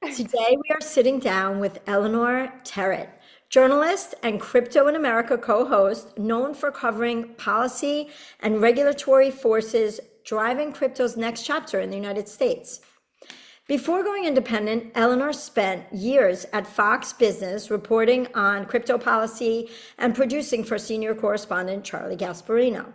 Today, we are sitting down with Elle Terrett, journalist and Crypto in America co host, known for covering policy and regulatory forces driving crypto's next chapter in the United States. Before going independent, Eleanor spent years at Fox Business reporting on crypto policy and producing for senior correspondent Charlie Gasparino.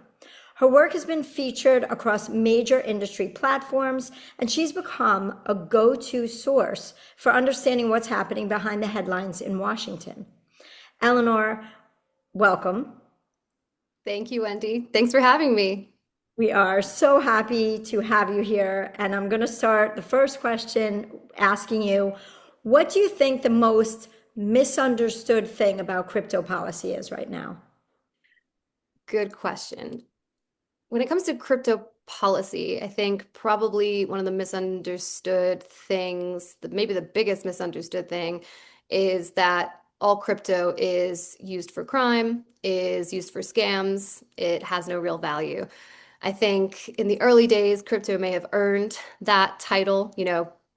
Her work has been featured across major industry platforms, and she's become a go-to source for understanding what's happening behind the headlines in Washington. Eleanor, welcome. Thank you, Wendy. Thanks for having me. We are so happy to have you here, and I'm going to start the first question asking you, what do you think the most misunderstood thing about crypto policy is right now? Good question. When it comes to crypto policy, I think probably one of the misunderstood things, maybe the biggest misunderstood thing, is that all crypto is used for crime, is used for scams. It has no real value. I think in the early days, crypto may have earned that title,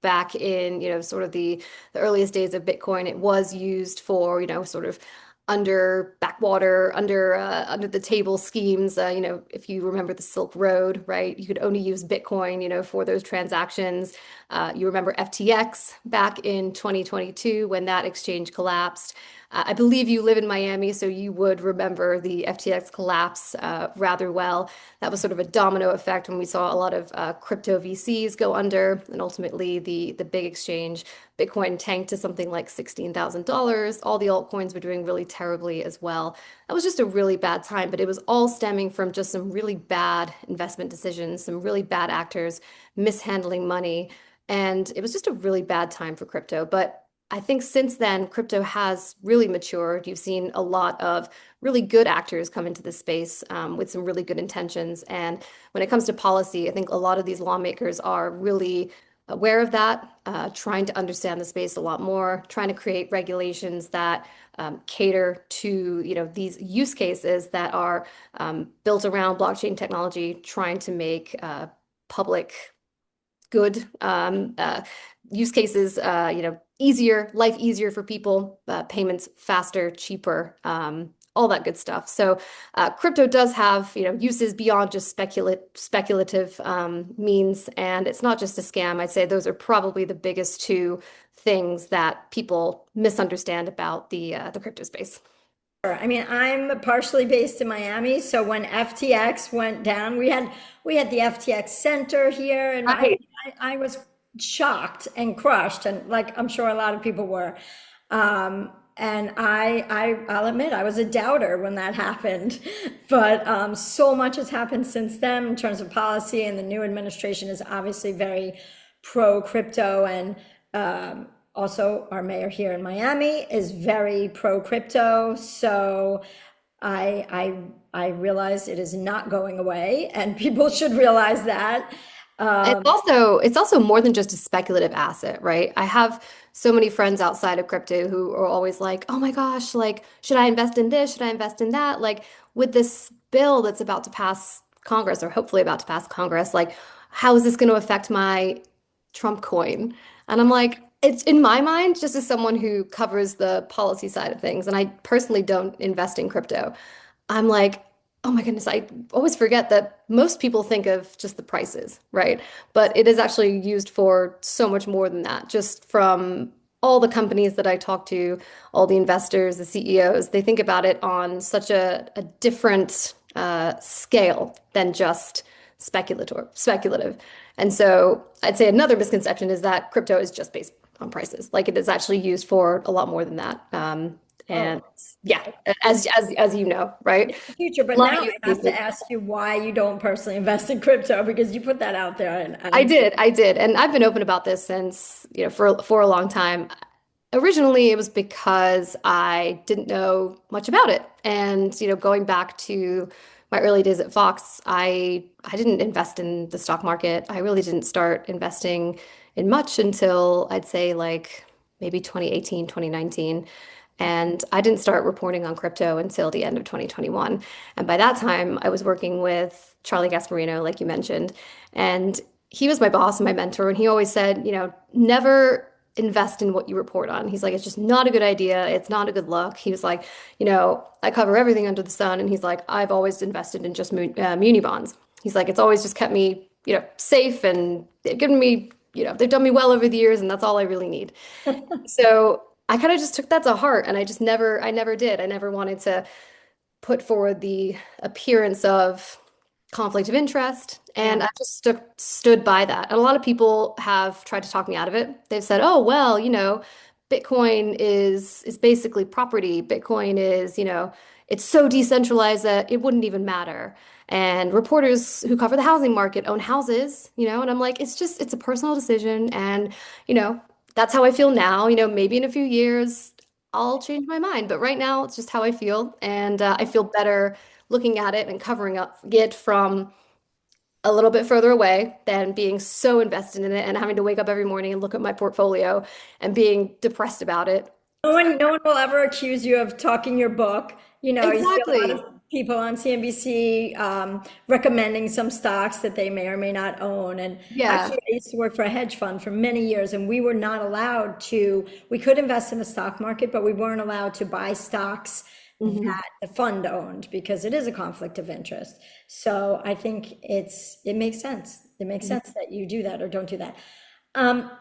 back in, sort of the earliest days of Bitcoin. It was used for, sort of under backwater, under the table schemes. If you remember the Silk Road, right? You could only use Bitcoin, for those transactions. You remember FTX back in 2022 when that exchange collapsed. I believe you live in Miami, so you would remember the FTX collapse rather well. That was sort of a domino effect when we saw a lot of crypto VCs go under, and ultimately the big exchange, Bitcoin, tanked to something like $16,000. All the altcoins were doing really terribly as well. That was just a really bad time, but it was all stemming from just some really bad investment decisions, some really bad actors mishandling money, and it was just a really bad time for crypto. But I think since then, crypto has really matured. You've seen a lot of really good actors come into this space with some really good intentions. And when it comes to policy, I think a lot of these lawmakers are really aware of that, trying to understand the space a lot more, trying to create regulations that cater to, these use cases that are built around blockchain technology, trying to make public good use cases, life easier for people, payments faster, cheaper, all that good stuff. So crypto does have, uses beyond just speculative means, and it's not just a scam. I'd say those are probably the biggest two things that people misunderstand about the crypto space. I mean, I'm partially based in Miami, so when FTX went down, we had the FTX Center here, and Right. I was shocked and crushed, and like I'm sure a lot of people were. And I'll admit I was a doubter when that happened, but so much has happened since then in terms of policy, and the new administration is obviously very pro crypto, and also our mayor here in Miami is very pro crypto. So I realize it is not going away, and people should realize that. It's also more than just a speculative asset, right? I have so many friends outside of crypto who are always like, "Oh my gosh, like should I invest in this? Should I invest in that?" Like with this bill that's about to pass Congress or hopefully about to pass Congress, like how is this going to affect my Trump coin? And I'm like, it's in my mind, just as someone who covers the policy side of things, and I personally don't invest in crypto. I'm like, oh my goodness, I always forget that most people think of just the prices, right? But it is actually used for so much more than that. Just from all the companies that I talk to, all the investors, the CEOs, they think about it on such a different scale than just speculative. And so I'd say another misconception is that crypto is just based on prices. Like it is actually used for a lot more than that. And Oh, yeah, as you know, right? the future, A but lot now of I use have to cases. ask you why you don't personally invest in crypto because you put that out there, I and did, I did, and I've been open about this since, for a long time. Originally, it was because I didn't know much about it, and going back to my early days at Fox, I didn't invest in the stock market. I really didn't start investing in much until I'd say like maybe 2018, 2019. And I didn't start reporting on crypto until the end of 2021. And by that time, I was working with Charlie Gasparino, like you mentioned. And he was my boss and my mentor. And he always said, never invest in what you report on. He's like, it's just not a good idea. It's not a good look. He was like, I cover everything under the sun. And he's like, I've always invested in just muni bonds. He's like, it's always just kept me, safe and they've given me, they've done me well over the years and that's all I really need. So I kind of just took that to heart and I never did. I never wanted to put forward the appearance of conflict of interest. Yeah. And I just stood by that. And a lot of people have tried to talk me out of it. They've said, oh, well, Bitcoin is basically property. Bitcoin is, it's so decentralized that it wouldn't even matter. And reporters who cover the housing market own houses, and I'm like, it's a personal decision. And, you know, that's how I feel now. Maybe in a few years I'll change my mind. But right now it's just how I feel. And I feel better looking at it and covering up it from a little bit further away than being so invested in it and having to wake up every morning and look at my portfolio and being depressed about it. No one will ever accuse you of talking your book. You see a lot Exactly. of people on CNBC recommending some stocks that they may or may not own. And Yeah. actually, I used to work for a hedge fund for many years, and we were not allowed to, we could invest in the stock market, but we weren't allowed to buy stocks Mhm. that the fund owned because it is a conflict of interest. So I think it makes sense. It makes sense that you do that or don't do that. Um,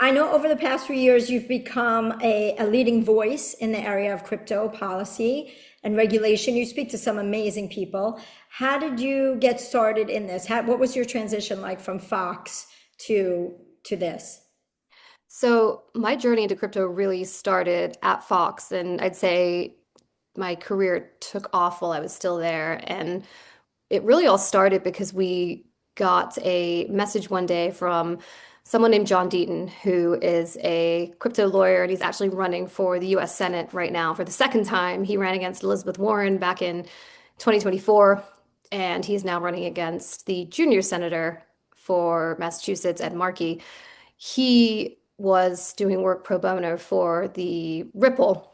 I know over the past few years, you've become a leading voice in the area of crypto policy and regulation. You speak to some amazing people. How did you get started in this? What was your transition like from Fox to this? So my journey into crypto really started at Fox, and I'd say my career took off while I was still there. And it really all started because we got a message one day from someone named John Deaton, who is a crypto lawyer, and he's actually running for the US Senate right now for the second time. He ran against Elizabeth Warren back in 2024, and he's now running against the junior senator for Massachusetts, Ed Markey. He was doing work pro bono for the Ripple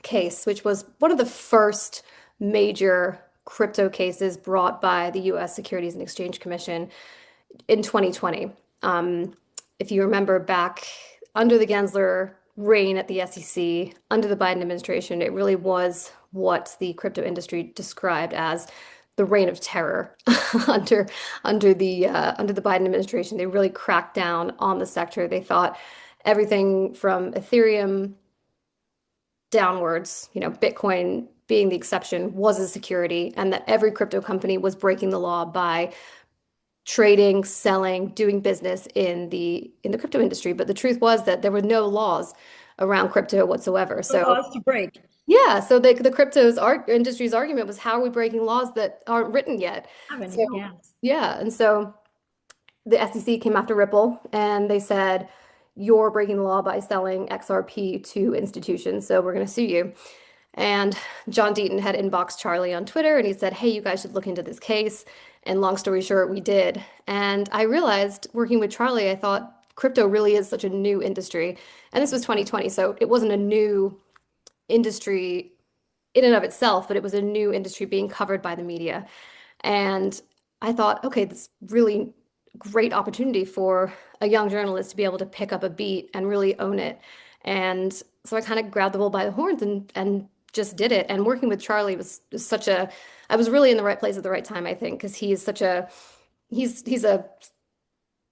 case, which was one of the first major crypto cases brought by the US Securities and Exchange Commission in 2020. Um, if you remember back under the Gensler reign at the SEC, under the Biden administration, it really was what the crypto industry described as the reign of terror under under the Biden administration. They really cracked down on the sector. They thought everything from Ethereum downwards, Bitcoin being the exception, was a security, and that every crypto company was breaking the law by trading, selling, doing business in the crypto industry. But the truth was that there were no laws around crypto whatsoever. The So laws to break. yeah, so the crypto's art industry's argument was, how are we breaking laws that aren't written yet? Haven't So it? Yes. yeah, and so the SEC came after Ripple and they said, you're breaking the law by selling XRP to institutions, so we're going to sue you. And John Deaton had inboxed Charlie on Twitter and he said, hey, you guys should look into this case. And long story short, we did. And I realized working with Charlie, I thought crypto really is such a new industry. And this was 2020, so it wasn't a new industry in and of itself, but it was a new industry being covered by the media. And I thought, okay, this really great opportunity for a young journalist to be able to pick up a beat and really own it. And so I kind of grabbed the bull by the horns and just did it. And working with Charlie was such a, I was really in the right place at the right time, I think, because he's such a, he's a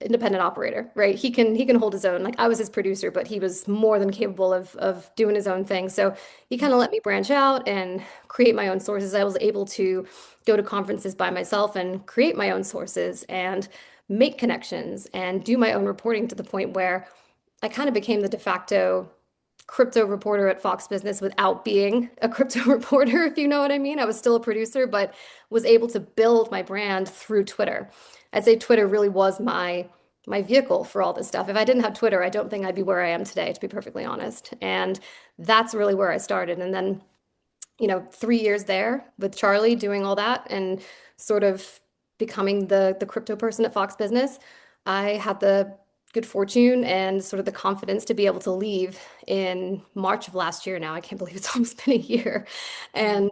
independent operator, right? He can hold his own. Like, I was his producer, but he was more than capable of doing his own thing. So he kind of let me branch out and create my own sources. I was able to go to conferences by myself and create my own sources and make connections and do my own reporting, to the point where I kind of became the de facto crypto reporter at Fox Business without being a crypto reporter, if you know what I mean. I was still a producer, but was able to build my brand through Twitter. I'd say Twitter really was my vehicle for all this stuff. If I didn't have Twitter, I don't think I'd be where I am today, to be perfectly honest. And that's really where I started. And then, 3 years there with Charlie doing all that and sort of becoming the crypto person at Fox Business, I had the good fortune and sort of the confidence to be able to leave in March of last year now. I can't believe it's almost been a year. And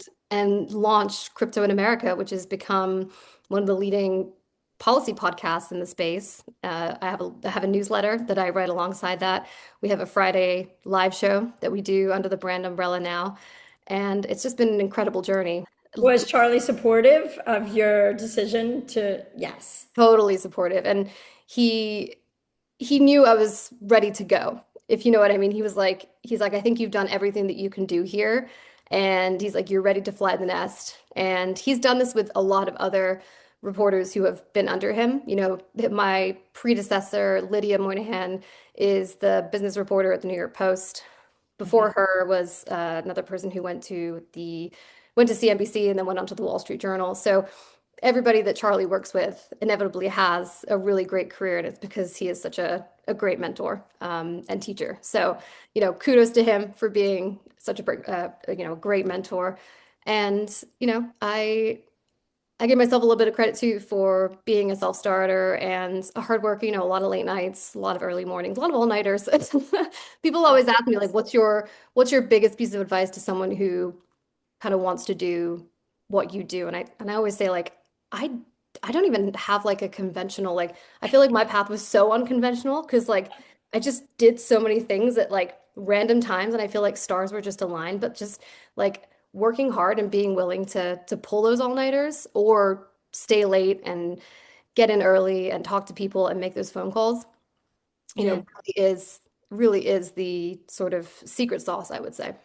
launch Crypto in America, which has become one of the leading policy podcasts in the space. I have a newsletter that I write alongside that. We have a Friday live show that we do under the brand umbrella now, and it's just been an incredible journey. Was Charlie supportive of your decision to, yes. Totally supportive, and he he knew I was ready to go, if you know what I mean. He's like, I think you've done everything that you can do here. And he's like, you're ready to fly the nest. And he's done this with a lot of other reporters who have been under him. My predecessor, Lydia Moynihan, is the business reporter at the New York Post. Before her was another person who went to CNBC and then went on to the Wall Street Journal. So everybody that Charlie works with inevitably has a really great career, and it's because he is such a great mentor and teacher. So, kudos to him for being such great mentor. And, I give myself a little bit of credit too for being a self-starter and a hard worker, a lot of late nights, a lot of early mornings, a lot of all-nighters. People always ask me like, what's your biggest piece of advice to someone who kind of wants to do what you do? And I always say like I I don't even have like a conventional like I feel like my path was so unconventional because like I just did so many things at like random times and I feel like stars were just aligned, but just like working hard and being willing to pull those all-nighters or stay late and get in early and talk to people and make those phone calls, Yeah. really is the sort of secret sauce, I would say.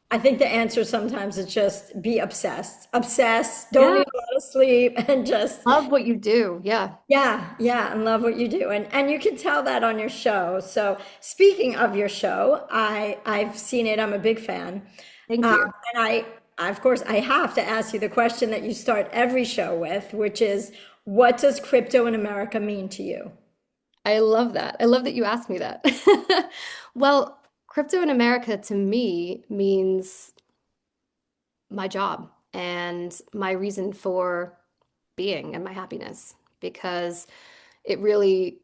I think the answer sometimes is just be obsessed. Obsessed, don't Yeah, need a lot of sleep, and just, love what you do. Yeah. yeah, yeah, and love what you do. And you can tell that on your show. So speaking of your show, I've seen it. I'm a big fan. Thank Uh, you. and of course, I have to ask you the question that you start every show with, which is, what does crypto in America mean to you? I love that. I love that you asked me that. Well, crypto in America to me means my job and my reason for being and my happiness because it really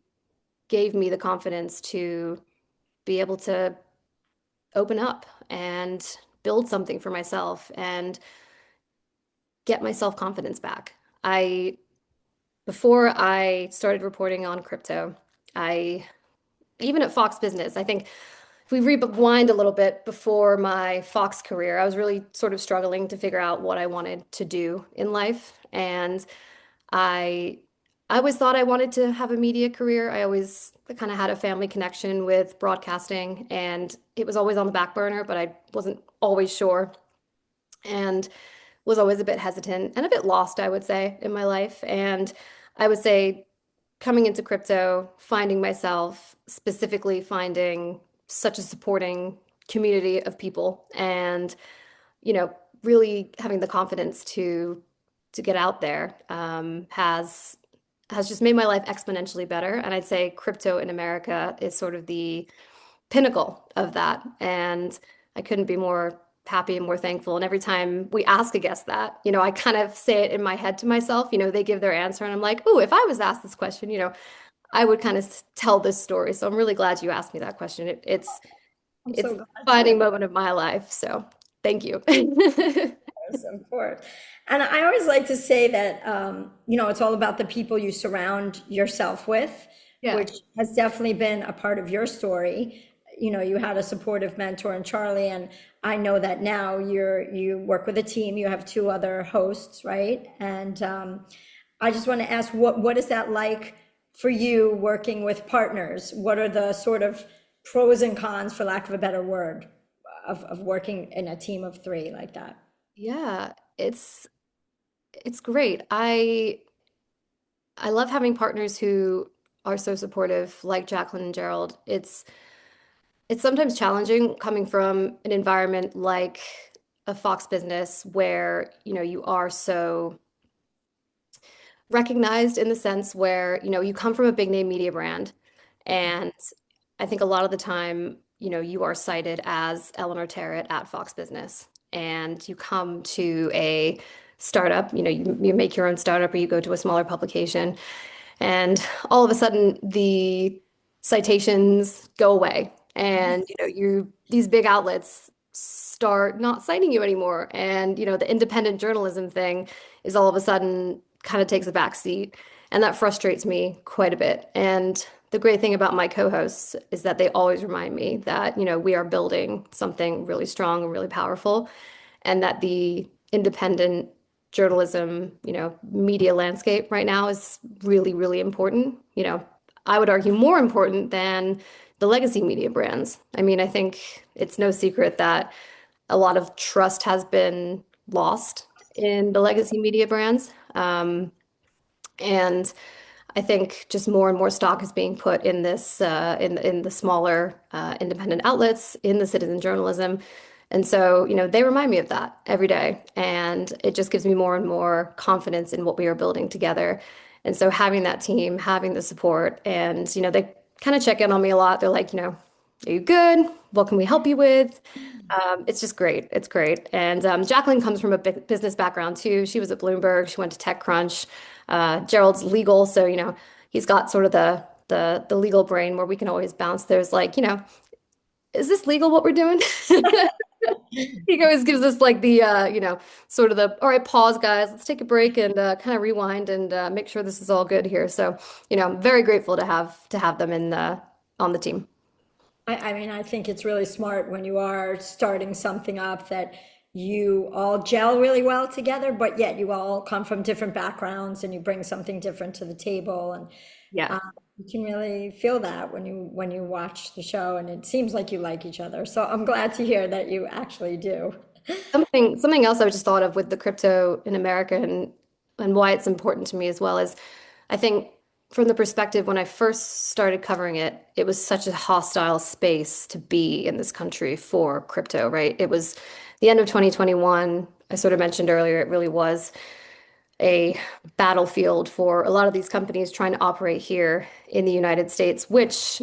gave me the confidence to be able to open up and build something for myself and get my self-confidence back. I Before I started reporting on crypto, I even at Fox Business, I think if we rewind a little bit before my Fox career, I was really sort of struggling to figure out what I wanted to do in life. And I I always thought I wanted to have a media career. I always kind of had a family connection with broadcasting, and it was always on the back burner, but I wasn't always sure and was always a bit hesitant and a bit lost, I would say, in my life. And I would say coming into crypto, finding myself, specifically finding such a supporting community of people and, really having the confidence to get out there has just made my life exponentially better. And I'd say crypto in America is sort of the pinnacle of that. And I couldn't be more happy and more thankful. And every time we ask a guest that, I kind of say it in my head to myself, they give their answer and I'm like, oh, if I was asked this question, I would kind of tell this story. So I'm really glad you asked me that question. It's I'm it's so the glad to hear. defining moment of my life. So thank you. Yes, of course. And I always like to say that, it's all about the people you surround yourself with, Yeah. which has definitely been a part of your story. You had a supportive mentor in Charlie, and I know that now you work with a team, you have two other hosts, right? And I just want to ask, what is that like for you working with partners? What are the sort of pros and cons, for lack of a better word, of working in a team of three like that? Yeah, it's great. I love having partners who are so supportive, like Jacqueline and Gerald. It's sometimes challenging coming from an environment like a Fox business where, you are so recognized in the sense where, you come from a big name media brand. And I think a lot of the time, you are cited as Eleanor Terrett at Fox Business. And you come to a startup, you make your own startup or you go to a smaller publication. And all of a sudden, the citations go away, and these big outlets start not citing you anymore. And the independent journalism thing is all of a sudden kind of takes a back seat. And that frustrates me quite a bit. And the great thing about my co-hosts is that they always remind me that, we are building something really strong and really powerful, and that the independent journalism, media landscape right now is really, really important. I would argue more important than the legacy media brands. I mean, I think it's no secret that a lot of trust has been lost in the legacy media brands. And I think just more and more stock is being put in this in the smaller independent outlets, in the citizen journalism. And so, they remind me of that every day. And it just gives me more and more confidence in what we are building together. And so having that team, having the support, and they kind of check in on me a lot. They're like, are you good? What can we help you with? It's just great. It's great. And Jacqueline comes from a business background too. She was at Bloomberg. She went to TechCrunch. Gerald's legal, so he's got sort of the legal brain where we can always bounce. There's like, is this legal what we're doing? He always gives us like the sort of the all right, pause, guys. Let's take a break and kind of rewind and make sure this is all good here. So, I'm very grateful to have them in the on the team. I mean, I think it's really smart when you are starting something up that you all gel really well together, but yet you all come from different backgrounds and you bring something different to the table. And Yeah. you can really feel that when you watch the show, and it seems like you like each other. So I'm glad to hear that you actually do. Something else I just thought of with the crypto in America and why it's important to me as well is I think from the perspective when I first started covering it, it was such a hostile space to be in this country for crypto, right? It was the end of 2021. I sort of mentioned earlier, it really was a battlefield for a lot of these companies trying to operate here in the United States, which,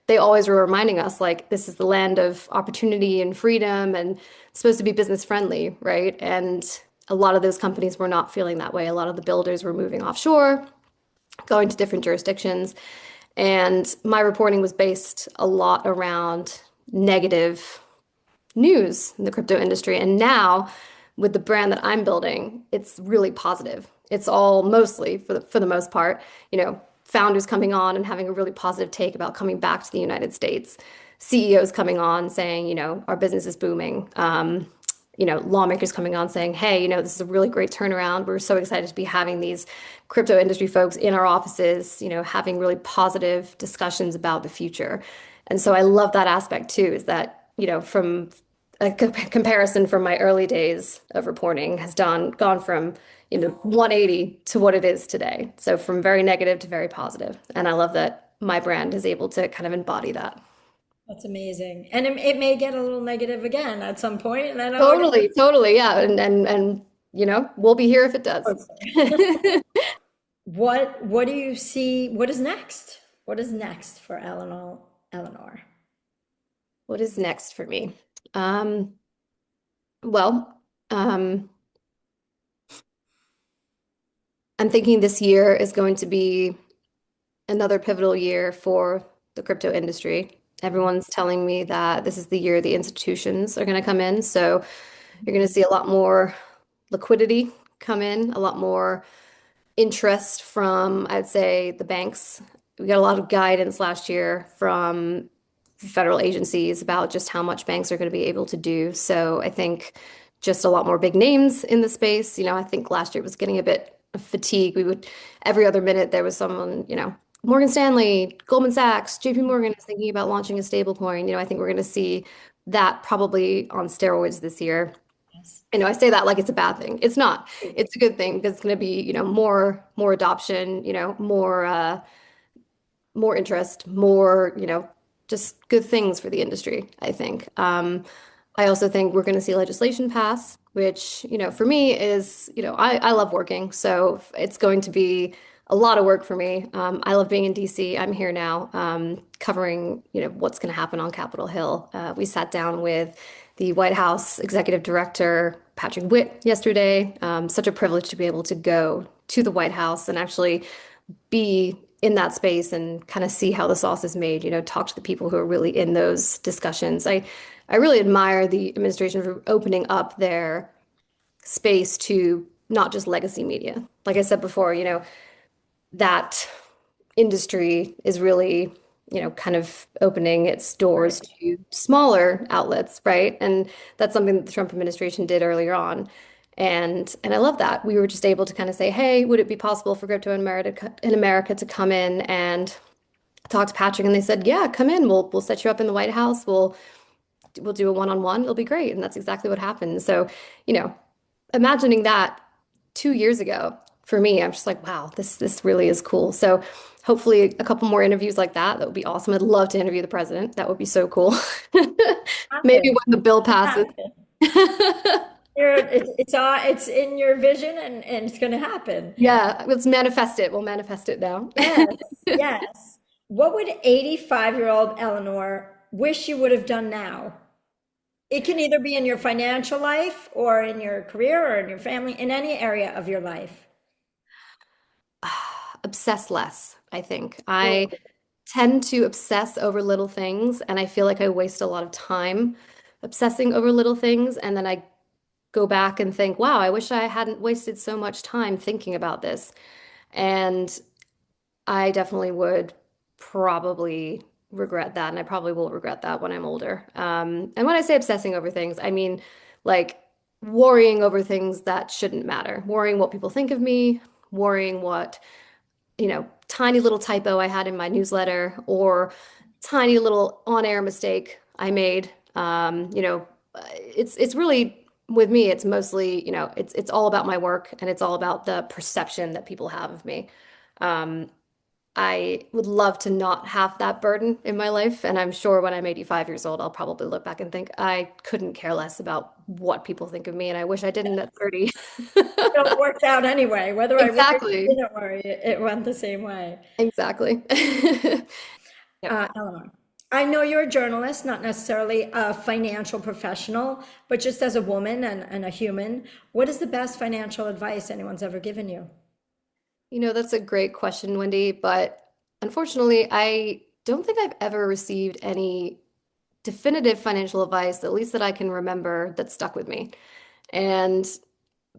they always were reminding us like this is the land of opportunity and freedom and it's supposed to be business friendly, right? And a lot of those companies were not feeling that way. A lot of the builders were moving offshore, going to different jurisdictions. And my reporting was based a lot around negative news in the crypto industry. And now with the brand that I'm building, it's really positive. It's all mostly for the most part, founders coming on and having a really positive take about coming back to the United States. CEOs coming on saying, our business is booming. Lawmakers coming on saying, hey, this is a really great turnaround. We're so excited to be having these crypto industry folks in our offices, having really positive discussions about the future. And so I love that aspect too, is that, from a comparison from my early days of reporting has gone from 180 to what it is today. So from very negative to very positive. And I love that my brand is able to kind of embody that. That's amazing. And it may get a little negative again at some point, and I know Totally, totally. Yeah. And we'll be here if it does. what do you see? What is next? What is next for Eleanor? What is next for me? Um, well, I'm thinking this year is going to be another pivotal year for the crypto industry. Everyone's telling me that this is the year the institutions are going to come in. So you're going to see a lot more liquidity come in, a lot more interest from, I'd say, the banks. We got a lot of guidance last year from federal agencies about just how much banks are going to be able to do. So I think just a lot more big names in the space. I think last year it was getting a bit of fatigue. Every other minute there was someone, Morgan Stanley, Goldman Sachs, JP Morgan is thinking about launching a stable coin. I think we're going to see that probably on steroids this year. Yes. I say that like it's a bad thing. It's not. It's a good thing because it's going to be, more adoption, more interest, more, just good things for the industry, I think. I also think we're going to see legislation pass, which, for me is, I love working. So it's going to be a lot of work for me. I love being in DC. I'm here now, covering, what's going to happen on Capitol Hill. We sat down with the White House Executive Director, Patrick Witt, yesterday. Such a privilege to be able to go to the White House and actually be in that space and kind of see how the sauce is made, talk to the people who are really in those discussions. I really admire the administration for opening up their space to not just legacy media. Like I said before, that industry is really, kind of opening its doors Right. to smaller outlets, right? And that's something that the Trump administration did earlier on. And I love that. We were just able to kind of say, hey, would it be possible for crypto in America to come in and talk to Patrick? And they said, yeah, come in. We'll set you up in the White House. We'll do a one-on-one. It'll be great. And that's exactly what happened. So, you know, imagining that 2 years ago for me, I'm just like, wow, this really is cool. So hopefully a couple more interviews like that. That would be awesome. I'd love to interview the president. That would be so cool. Maybe Happen. when the bill passes. Happen. It's in your vision and it's going to happen. Yeah, let's manifest it. We'll manifest it now. Yes, yes. What would 85-year-old Eleanor wish you would have done now? It can either be in your financial life or in your career or in your family, in any area of your life. Obsess less, I think. Oh, I tend to obsess over little things, and I feel like I waste a lot of time obsessing over little things. And then I go back and think, wow, I wish I hadn't wasted so much time thinking about this. And I definitely would probably regret that. And I probably will regret that when I'm older. And when I say obsessing over things, I mean like worrying over things that shouldn't matter, worrying what people think of me, worrying what tiny little typo I had in my newsletter or tiny little on-air mistake I made. It's really with me, it's mostly, it's all about my work and it's all about the perception that people have of me. Um, I would love to not have that burden in my life. And I'm sure when I'm 85 years old, I'll probably look back and think I couldn't care less about what people think of me. And I wish I didn't at 30. it worked out anyway. Whether I worried or Exactly. didn't worry, it went the same way. Exactly. Yep. Eleanor, I know you're a journalist, not necessarily a financial professional, but just as a woman and a human, what is the best financial advice anyone's ever given you? That's a great question, Wendy, but unfortunately, I don't think I've ever received any definitive financial advice, at least that I can remember, that stuck with me. And,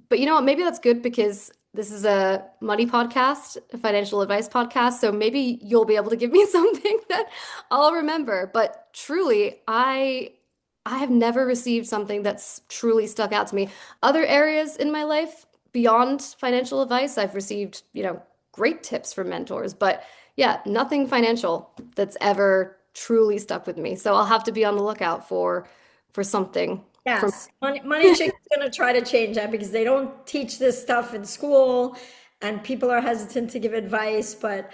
but you know what? Maybe that's good because this is a money podcast, a financial advice podcast. So maybe you'll be able to give me something that I'll remember. But truly, I have never received something that's truly stuck out to me. Other areas in my life beyond financial advice, I've received, great tips from mentors, but yeah, nothing financial that's ever truly stuck with me. So I'll have to be on the lookout for something from. Yes, Money Chick is going to try to change that because they don't teach this stuff in school and people are hesitant to give advice, but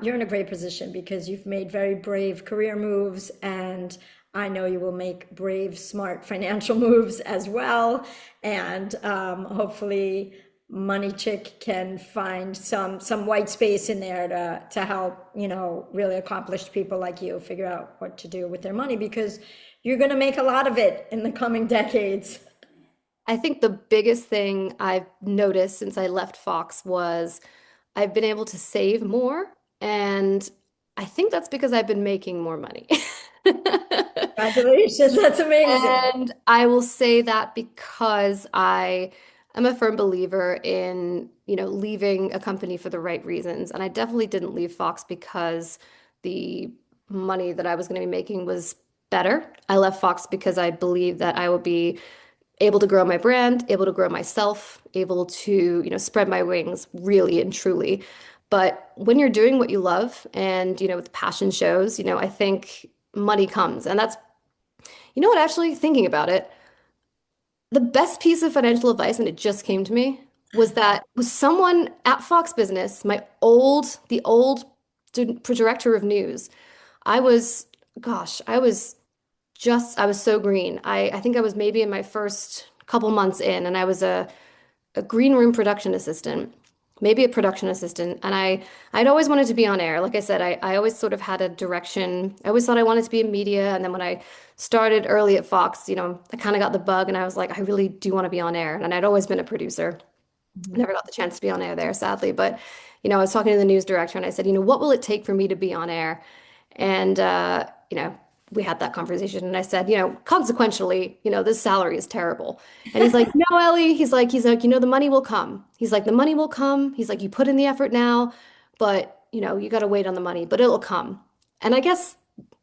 you're in a great position because you've made very brave career moves and I know you will make brave, smart financial moves as well. And hopefully Money Chick can find some white space in there to help, really accomplished people like you figure out what to do with their money because you're going to make a lot of it in the coming decades. I think the biggest thing I've noticed since I left Fox was I've been able to save more, and I think that's because I've been making more money. Congratulations, that's amazing. And I will say that because I am a firm believer in, leaving a company for the right reasons. And I definitely didn't leave Fox because the money that I was going to be making was better. I left Fox because I believe that I would be able to grow my brand, able to grow myself, able to, spread my wings really and truly. But when you're doing what you love and, with passion shows, I think money comes. And that's, what, actually thinking about it, the best piece of financial advice, and it just came to me, was someone at Fox Business, the old director of news. I was, gosh, I was so green. I think I was maybe in my first couple months in, and I was a green room production assistant, maybe a production assistant. And I'd always wanted to be on air. Like I said, I always sort of had a direction. I always thought I wanted to be in media. And then when I started early at Fox, I kind of got the bug and I was like, I really do want to be on air. And I'd always been a producer. Never got the chance to be on air there, sadly. But, I was talking to the news director and I said, what will it take for me to be on air? And, we had that conversation and I said, consequentially, this salary is terrible. And he's like, no, Ellie, he's like, the money will come. He's like, the money will come. He's like, you put in the effort now. but you got to wait on the money, but it'll come. And I guess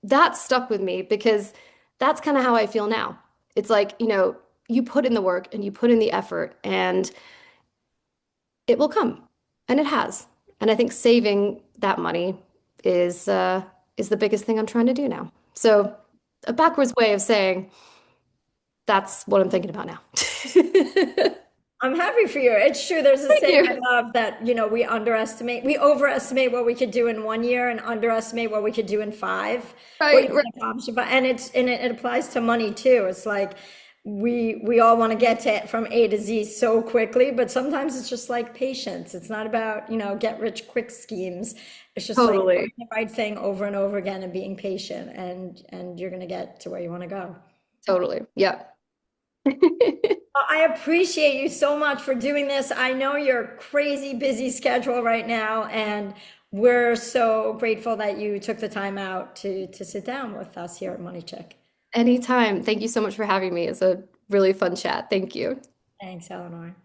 that stuck with me because that's kind of how I feel now. It's like, you put in the work and you put in the effort and it will come. And it has. And I think saving that money is the biggest thing I'm trying to do now. So a backwards way of saying that's what I'm thinking about now. I'm happy for you. It's true. There's a Thank saying I you. love that, we overestimate what we could do in 1 year and underestimate what we could do in five, what you Right, right. can accomplish. And it applies to money too. It's like we all want to get to from A to Z so quickly, but sometimes it's just like patience. It's not about, get rich quick schemes. It's just like doing Totally. the right thing over and over again and being patient, and you're gonna get to where you want to go. Totally. Yeah. I appreciate you so much for doing this. I know your crazy busy schedule right now, and we're so grateful that you took the time out to sit down with us here at Money Check. Anytime. Thank you so much for having me. It's a really fun chat. Thank you. Thanks, Eleanor.